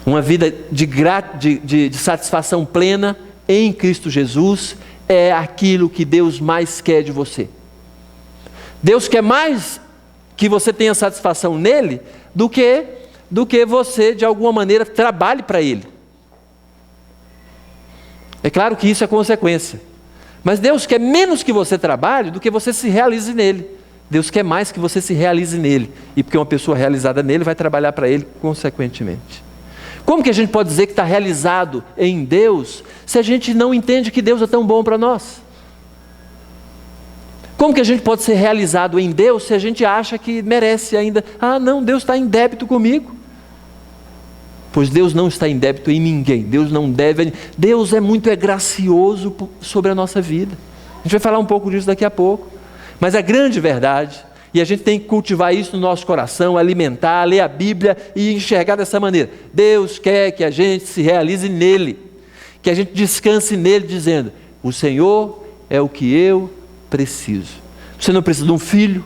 uma vida de satisfação plena em Cristo Jesus é aquilo que Deus mais quer de você. Deus quer mais que você tenha satisfação nele do que você, de alguma maneira, trabalhe para ele. É claro que isso é consequência. Mas Deus quer menos que você trabalhe do que você se realize nele. Deus quer mais que você se realize nele. E porque uma pessoa realizada nele vai trabalhar para ele consequentemente. Como que a gente pode dizer que está realizado em Deus se a gente não entende que Deus é tão bom para nós? Como que a gente pode ser realizado em Deus se a gente acha que merece ainda? Ah, não, Deus está em débito comigo. Pois Deus não está em débito em ninguém. Deus não deve. Deus é muito gracioso sobre a nossa vida. A gente vai falar um pouco disso daqui a pouco. Mas a grande verdade, e a gente tem que cultivar isso no nosso coração, alimentar, ler a Bíblia e enxergar dessa maneira. Deus quer que a gente se realize nele, que a gente descanse nele dizendo, o Senhor é o que eu preciso. Você não precisa de um filho,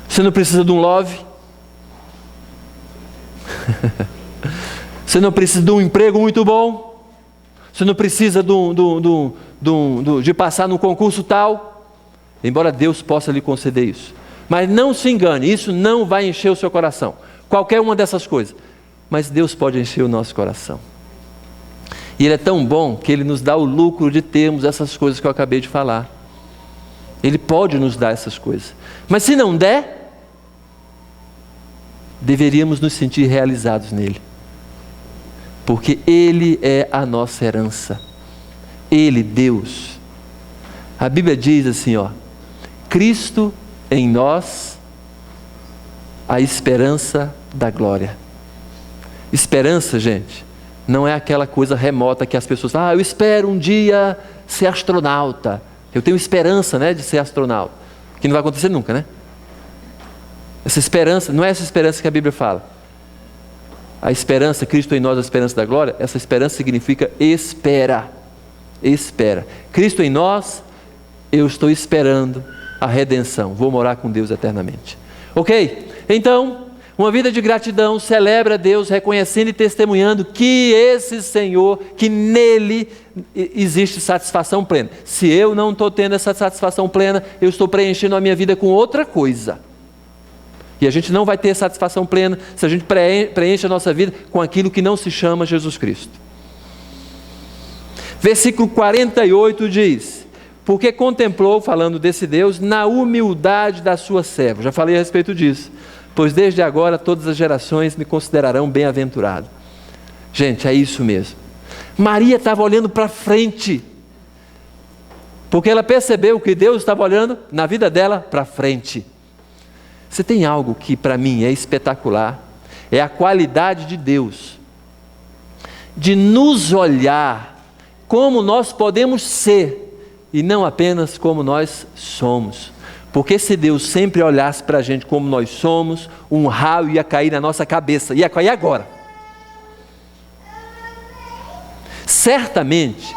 você não precisa de um love, você não precisa de um emprego muito bom, você não precisa de passar num concurso tal, embora Deus possa lhe conceder isso. Mas não se engane, isso não vai encher o seu coração. Qualquer uma dessas coisas. Mas Deus pode encher o nosso coração. E Ele é tão bom que Ele nos dá o lucro de termos essas coisas que eu acabei de falar. Ele pode nos dar essas coisas. Mas se não der, deveríamos nos sentir realizados nele. Porque Ele é a nossa herança. Ele, Deus. A Bíblia diz assim, Cristo em nós, a esperança da glória. Esperança, gente, não é aquela coisa remota que as pessoas falam, eu espero um dia ser astronauta. Eu tenho esperança, de ser astronauta. Que não vai acontecer nunca, né? Essa esperança, não é essa esperança que a Bíblia fala. A esperança, Cristo em nós, a esperança da glória, essa esperança significa espera. Espera. Cristo em nós, eu estou esperando a redenção. Vou morar com Deus eternamente. Ok? Então, uma vida de gratidão celebra Deus, reconhecendo e testemunhando que esse Senhor, que nele existe satisfação plena. Se eu não estou tendo essa satisfação plena, eu estou preenchendo a minha vida com outra coisa. E a gente não vai ter satisfação plena se a gente preenche a nossa vida com aquilo que não se chama Jesus Cristo. Versículo 48 diz, porque contemplou, falando desse Deus, na humildade da sua serva. Já falei a respeito disso. Pois desde agora todas as gerações me considerarão bem-aventurado. Gente, é isso mesmo. Maria estava olhando para frente. Porque ela percebeu que Deus estava olhando na vida dela para frente. Você tem algo que para mim é espetacular. É a qualidade de Deus. De nos olhar como nós podemos ser. E não apenas como nós somos. Porque se Deus sempre olhasse para a gente como nós somos, um raio ia cair na nossa cabeça. Ia cair agora. Certamente,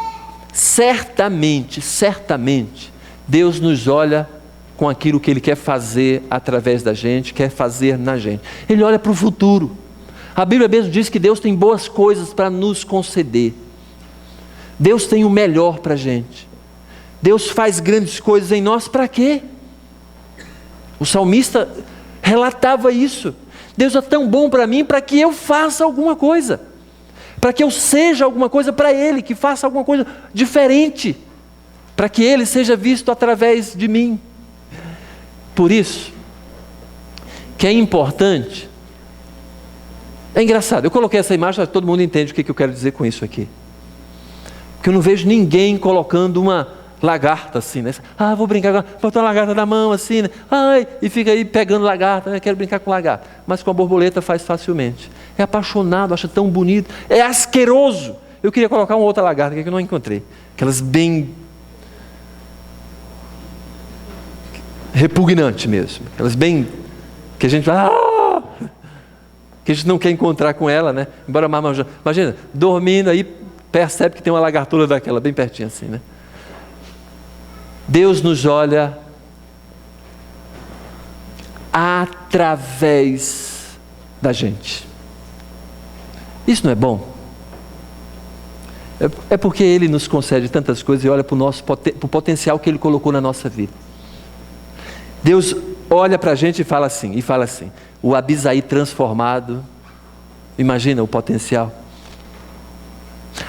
Deus nos olha com aquilo que Ele quer fazer através da gente, quer fazer na gente. Ele olha para o futuro. A Bíblia mesmo diz que Deus tem boas coisas para nos conceder. Deus tem o melhor para a gente. Deus faz grandes coisas em nós, para quê? O salmista relatava isso. Deus é tão bom para mim, para que eu faça alguma coisa. Para que eu seja alguma coisa para Ele, que faça alguma coisa diferente. Para que Ele seja visto através de mim. Por isso, que é importante. É engraçado, eu coloquei essa imagem, todo mundo entende o que eu quero dizer com isso aqui. Porque eu não vejo ninguém colocando uma lagarta assim, né? Ah, vou brincar agora, botar uma lagarta na mão assim, né? Ai, e fica aí pegando lagarta, né? Quero brincar com lagarta. Mas com a borboleta faz facilmente. É apaixonado, acha tão bonito, é asqueroso. Eu queria colocar uma outra lagarta que eu não encontrei. Aquelas bem repugnante mesmo. Aquelas bem que a gente que a gente não quer encontrar com ela, né? Embora imagina, dormindo aí, percebe que tem uma lagartura daquela bem pertinho assim, né? Deus nos olha através da gente. Isso não é bom? É porque Ele nos concede tantas coisas e olha para o potencial que Ele colocou na nossa vida. Deus olha para a gente e fala assim, o Abisaí transformado, imagina o potencial.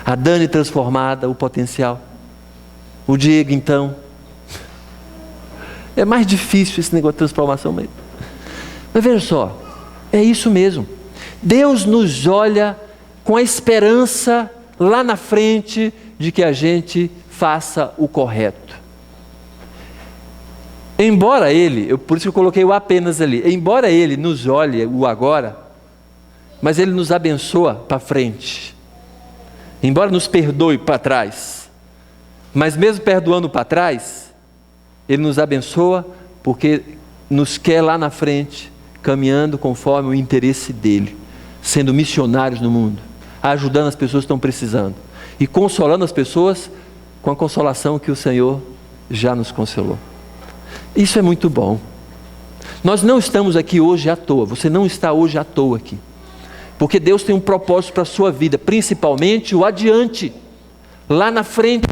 A Dani transformada, o potencial. O Diego então. É mais difícil esse negócio de transformação mesmo. Mas veja só, é isso mesmo. Deus nos olha com a esperança lá na frente de que a gente faça o correto. Embora Ele, por isso que eu coloquei o apenas ali, embora Ele nos olhe o agora, mas Ele nos abençoa para frente. Embora nos perdoe para trás, mas mesmo perdoando para trás, Ele nos abençoa porque nos quer lá na frente, caminhando conforme o interesse dEle, sendo missionários no mundo, ajudando as pessoas que estão precisando e consolando as pessoas com a consolação que o Senhor já nos consolou. Isso é muito bom. Nós não estamos aqui hoje à toa, você não está hoje à toa aqui, porque Deus tem um propósito para a sua vida, principalmente o adiante, lá na frente.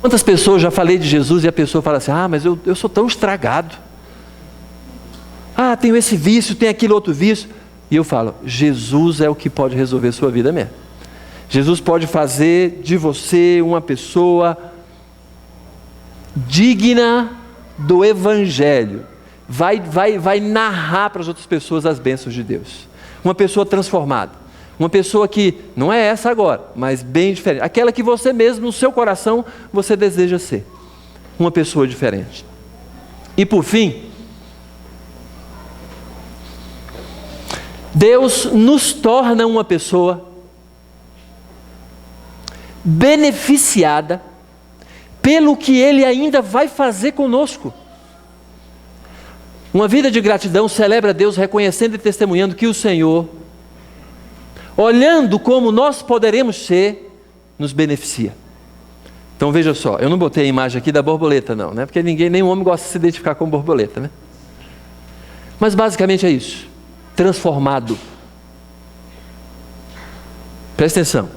Quantas pessoas já falei de Jesus e a pessoa fala assim, mas eu sou tão estragado. Tenho esse vício, tenho aquele outro vício. E eu falo, Jesus é o que pode resolver a sua vida mesmo. Jesus pode fazer de você uma pessoa digna do Evangelho. Vai narrar para as outras pessoas as bênçãos de Deus. Uma pessoa transformada. Uma pessoa que não é essa agora, mas bem diferente. Aquela que você mesmo, no seu coração, você deseja ser. Uma pessoa diferente. E por fim, Deus nos torna uma pessoa beneficiada pelo que Ele ainda vai fazer conosco. Uma vida de gratidão celebra Deus reconhecendo e testemunhando que o Senhor, olhando como nós poderemos ser, nos beneficia. Então veja só, eu não botei a imagem aqui da borboleta não, né? Porque nenhum homem gosta de se identificar com borboleta, né? Mas basicamente é isso, transformado. Presta atenção,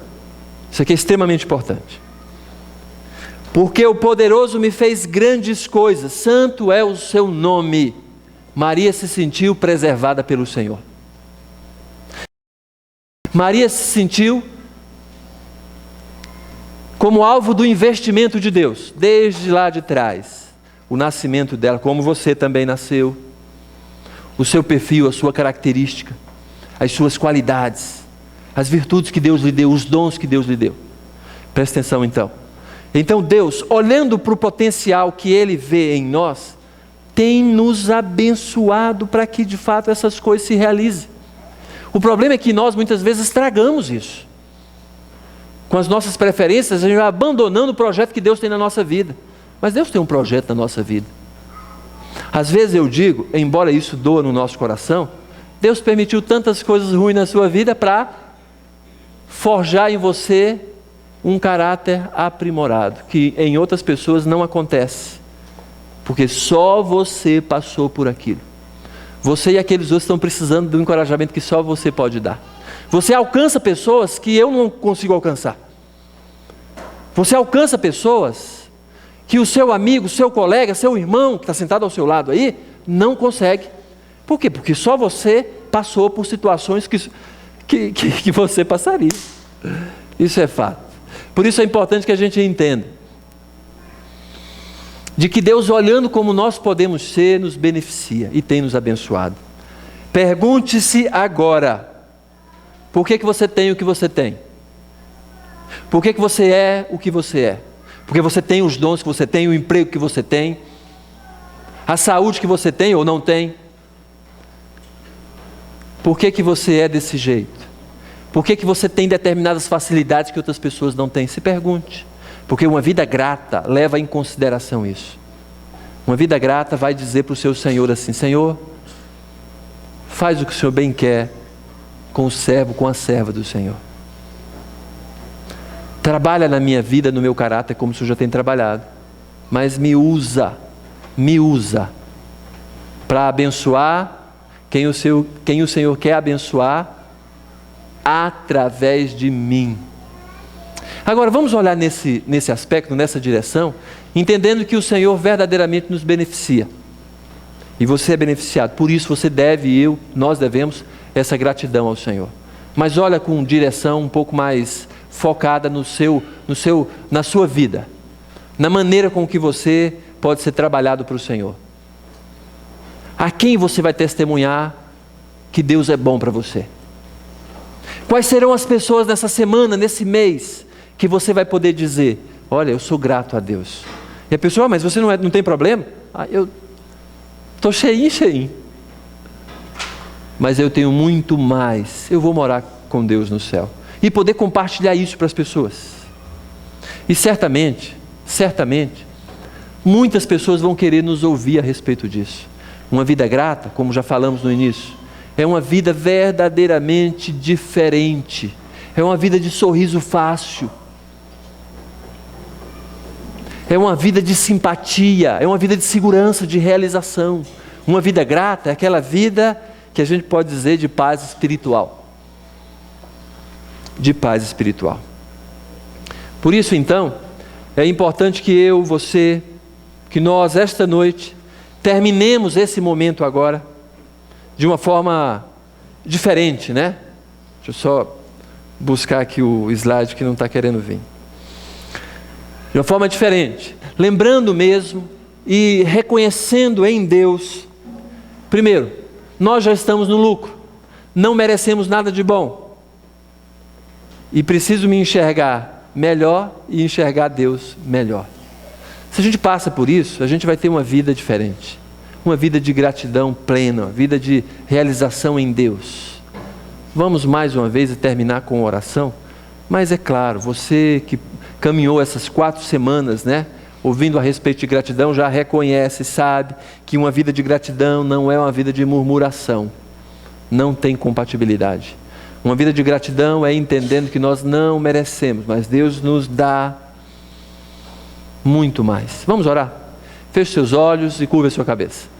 isso aqui é extremamente importante. Porque o poderoso me fez grandes coisas, santo é o seu nome. Maria se sentiu preservada pelo Senhor. Maria se sentiu como alvo do investimento de Deus, desde lá de trás. O nascimento dela, como você também nasceu, o seu perfil, a sua característica, as suas qualidades, as virtudes que Deus lhe deu, os dons que Deus lhe deu. Presta atenção então. Então Deus, olhando para o potencial que Ele vê em nós, tem nos abençoado para que de fato essas coisas se realizem. O problema é que nós muitas vezes estragamos isso. Com as nossas preferências, a gente vai abandonando o projeto que Deus tem na nossa vida. Mas Deus tem um projeto na nossa vida. Às vezes eu digo, embora isso doa no nosso coração, Deus permitiu tantas coisas ruins na sua vida para forjar em você um caráter aprimorado, que em outras pessoas não acontece. Porque só você passou por aquilo. Você e aqueles outros estão precisando do encorajamento que só você pode dar. Você alcança pessoas que eu não consigo alcançar. Você alcança pessoas que o seu amigo, seu colega, seu irmão, que está sentado ao seu lado aí, não consegue. Por quê? Porque só você passou por situações que você passaria. Isso é fato. Por isso é importante que a gente entenda de que Deus, olhando como nós podemos ser, nos beneficia e tem nos abençoado. Pergunte-se agora, por que você tem o que você tem? Por que você é o que você é? Porque você tem os dons que você tem, o emprego que você tem, A saúde que você tem ou não tem? Por que você é desse jeito? Por que você tem determinadas facilidades que outras pessoas não têm? Se pergunte. Porque uma vida grata leva em consideração isso. Uma vida grata vai dizer para o seu Senhor assim: Senhor, faz o que o Senhor bem quer com o servo, com a serva do Senhor. Trabalha na minha vida, no meu caráter, como o Senhor já tem trabalhado. Mas me usa para abençoar quem o Senhor quer abençoar através de mim. Agora vamos olhar nesse aspecto, nessa direção, entendendo que o Senhor verdadeiramente nos beneficia. E você é beneficiado, por isso você deve, nós devemos essa gratidão ao Senhor. Mas olha com direção um pouco mais focada na sua vida, na maneira com que você pode ser trabalhado para o Senhor. A quem você vai testemunhar que Deus é bom para você? Quais serão as pessoas nessa semana, nesse mês, que você vai poder dizer: olha, eu sou grato a Deus. E a pessoa: mas você não tem problema? Eu estou cheinho. Mas eu tenho muito mais. Eu vou morar com Deus no céu. E poder compartilhar isso para as pessoas. E certamente, muitas pessoas vão querer nos ouvir a respeito disso. Uma vida grata, como já falamos no início, é uma vida verdadeiramente diferente. É uma vida de sorriso fácil. É uma vida de simpatia, é uma vida de segurança, de realização. Uma vida grata é aquela vida que a gente pode dizer de paz espiritual. De paz espiritual. Por isso, então, é importante que você, que nós, esta noite, terminemos esse momento agora de uma forma diferente, né? Deixa eu só buscar aqui o slide que não está querendo vir. De uma forma diferente, lembrando mesmo e reconhecendo em Deus, primeiro, nós já estamos no lucro, não merecemos nada de bom, e preciso me enxergar melhor e enxergar Deus melhor. Se a gente passa por isso, a gente vai ter uma vida diferente, uma vida de gratidão plena, uma vida de realização em Deus. Vamos mais uma vez terminar com oração, mas é claro, você que caminhou essas 4 semanas, né, ouvindo a respeito de gratidão, já reconhece, sabe, que uma vida de gratidão não é uma vida de murmuração, não tem compatibilidade. Uma vida de gratidão é entendendo que nós não merecemos, mas Deus nos dá muito mais. Vamos orar? Feche seus olhos e curva a sua cabeça.